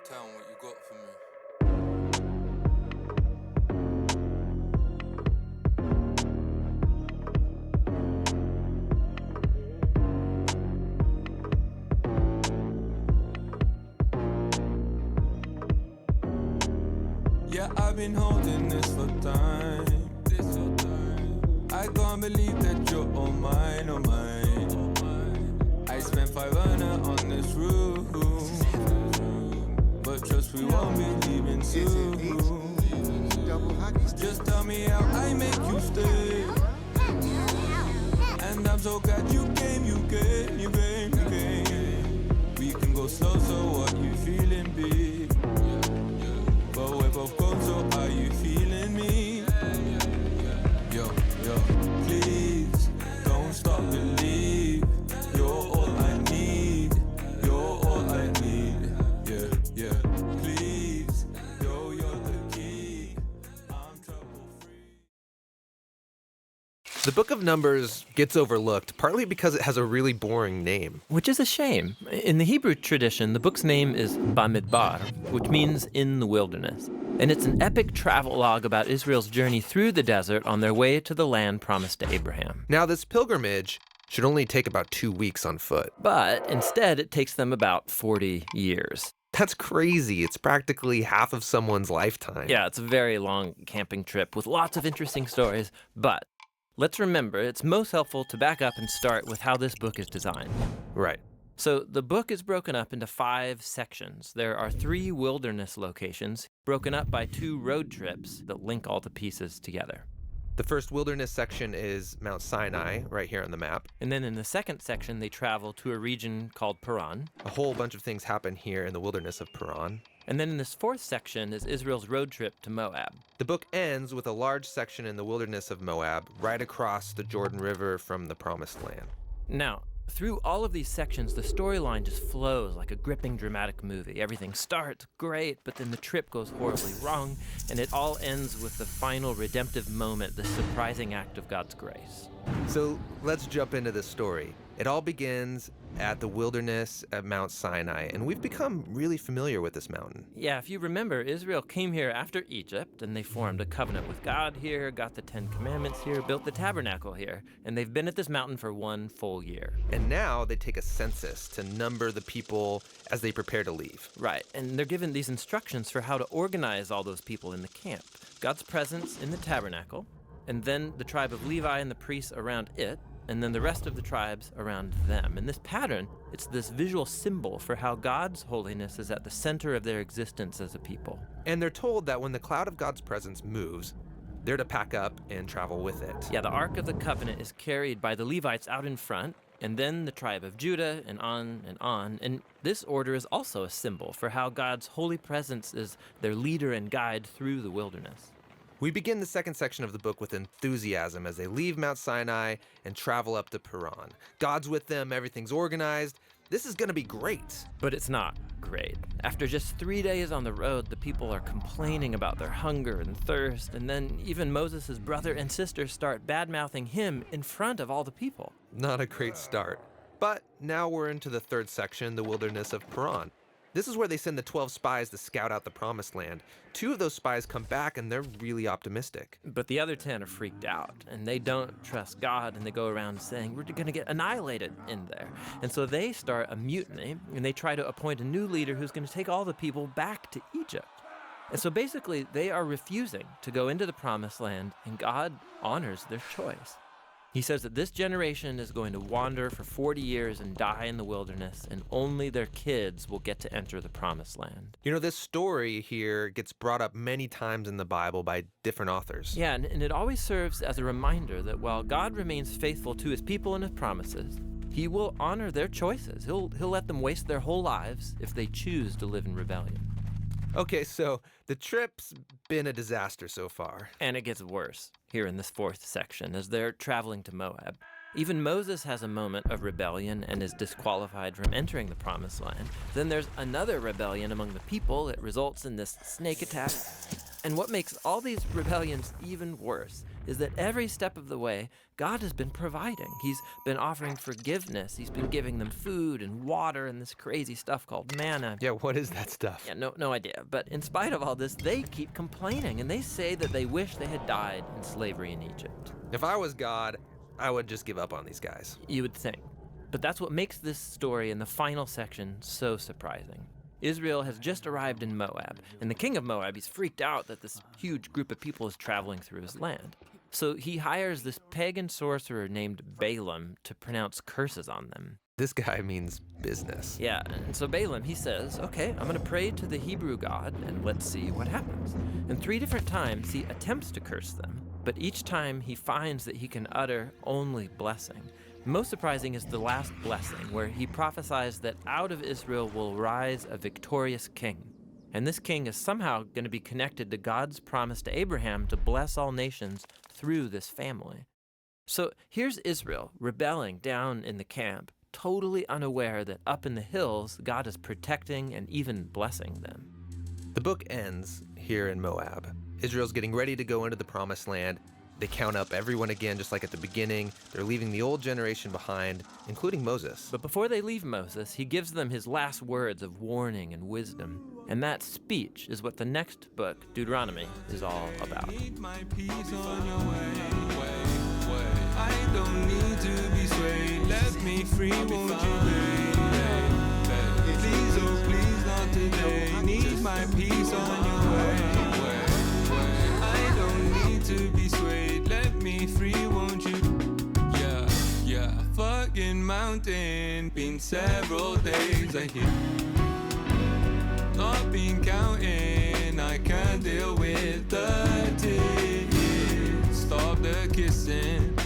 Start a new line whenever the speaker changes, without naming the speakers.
Town, what you got for me? Yeah, I've been holding this for time. I can't believe that you're all mine, all mine. I spent 500 on this room, but trust we won't be leaving soon. Just tell me how I make you stay. And I'm so glad you came. We can go slow, so what you feeling, babe? But we're both gone, so are you feeling me? Yo, please, don't stop, believe. You're all I need, you're all I need. Yeah, please, you're the key. I'm trouble-free.
The Book of Numbers gets overlooked, partly because it has a really boring name.
Which is a shame. In the Hebrew tradition, the book's name is Bamidbar, which means in the wilderness. And it's an epic travelogue about Israel's journey through the desert on their way to the land promised to Abraham.
Now, this pilgrimage should only take about 2 weeks on foot.
But instead, it takes them about 40 years.
That's crazy. It's practically half of someone's lifetime.
Yeah, it's a very long camping trip with lots of interesting stories. But let's remember, it's most helpful to back up and start with how this book is designed.
Right.
So the book is broken up into 5 sections. There are 3 wilderness locations, broken up by 2 road trips that link all the pieces together.
The first wilderness section is Mount Sinai, right here on the map.
And then in the second section, they travel to a region called Paran.
A whole bunch of things happen here in the wilderness of Paran.
And then in this 4th section is Israel's road trip to Moab.
The book ends with a large section in the wilderness of Moab, right across the Jordan River from the Promised Land.
Now, through all of these sections, the storyline just flows like a gripping, dramatic movie. Everything starts great, but then the trip goes horribly wrong, and it all ends with the final redemptive moment, the surprising act of God's grace.
So let's jump into this story. It all begins at the wilderness at Mount Sinai, and we've become really familiar with this mountain.
Yeah, if you remember, Israel came here after Egypt, and they formed a covenant with God here, got the 10 Commandments here, built the tabernacle here, and they've been at this mountain for 1 full year.
And now they take a census to number the people as they prepare to leave.
Right, and they're given these instructions for how to organize all those people in the camp. God's presence in the tabernacle, and then the tribe of Levi and the priests around it, and then the rest of the tribes around them. And this pattern, it's this visual symbol for how God's holiness is at the center of their existence as a people.
And they're told that when the cloud of God's presence moves, they're to pack up and travel with it.
Yeah, the Ark of the Covenant is carried by the Levites out in front, and then the tribe of Judah, and on and on. And this order is also a symbol for how God's holy presence is their leader and guide through the wilderness.
We begin the second section of the book with enthusiasm as they leave Mount Sinai and travel up to Paran. God's with them, everything's organized. This is going to be great.
But it's not great. After just 3 days on the road, the people are complaining about their hunger and thirst, and then even Moses' brother and sister start bad-mouthing him in front of all the people.
Not a great start. But now we're into the third section, the wilderness of Paran. This is where they send the 12 spies to scout out the Promised Land. 2 of those spies come back, and they're really optimistic.
But the other 10 are freaked out, and they don't trust God, and they go around saying, we're going to get annihilated in there. And so they start a mutiny, and they try to appoint a new leader who's going to take all the people back to Egypt. And so basically, they are refusing to go into the Promised Land, and God honors their choice. He says that this generation is going to wander for 40 years and die in the wilderness, and only their kids will get to enter the Promised Land.
You know, this story here gets brought up many times in the Bible by different authors.
Yeah, and it always serves as a reminder that while God remains faithful to his people and his promises, he will honor their choices. He'll let them waste their whole lives if they choose to live in rebellion.
Okay, so the trip's been a disaster so far.
And it gets worse here in this 4th section as they're traveling to Moab. Even Moses has a moment of rebellion and is disqualified from entering the Promised Land. Then there's another rebellion among the people that results in this snake attack. And what makes all these rebellions even worse is that every step of the way, God has been providing. He's been offering forgiveness. He's been giving them food and water and this crazy stuff called manna.
Yeah, what is that stuff?
Yeah, no idea. But in spite of all this, they keep complaining, and they say that they wish they had died in slavery in Egypt.
If I was God, I would just give up on these guys.
You would think. But that's what makes this story in the final section so surprising. Israel has just arrived in Moab, and the king of Moab, he's freaked out that this huge group of people is traveling through his land. So he hires this pagan sorcerer named Balaam to pronounce curses on them.
This guy means business.
Yeah, and so Balaam, he says, okay, I'm going to pray to the Hebrew God, and let's see what happens. And 3 different times he attempts to curse them, but each time he finds that he can utter only blessing. Most surprising is the last blessing, where he prophesies that out of Israel will rise a victorious king. And this king is somehow going to be connected to God's promise to Abraham to bless all nations through this family. So here's Israel rebelling down in the camp, totally unaware that up in the hills, God is protecting and even blessing them.
The book ends here in Moab. Israel's getting ready to go into the promised land. They count up everyone again, just like at the beginning. They're leaving the old generation behind, including Moses.
But before they leave Moses, he gives them his last words of warning and wisdom. And that speech is what the next book, Deuteronomy, is all about.
My peace on your way. I don't need to be swayed. Let me free, won't you, babe? Please, oh please, not today. Need my peace on your way. I don't need to be swayed. Let me free, won't you? Yeah. Fucking mountain. Been several days, I hear. Not been counting. I can't deal with the tears. Stop the kissing.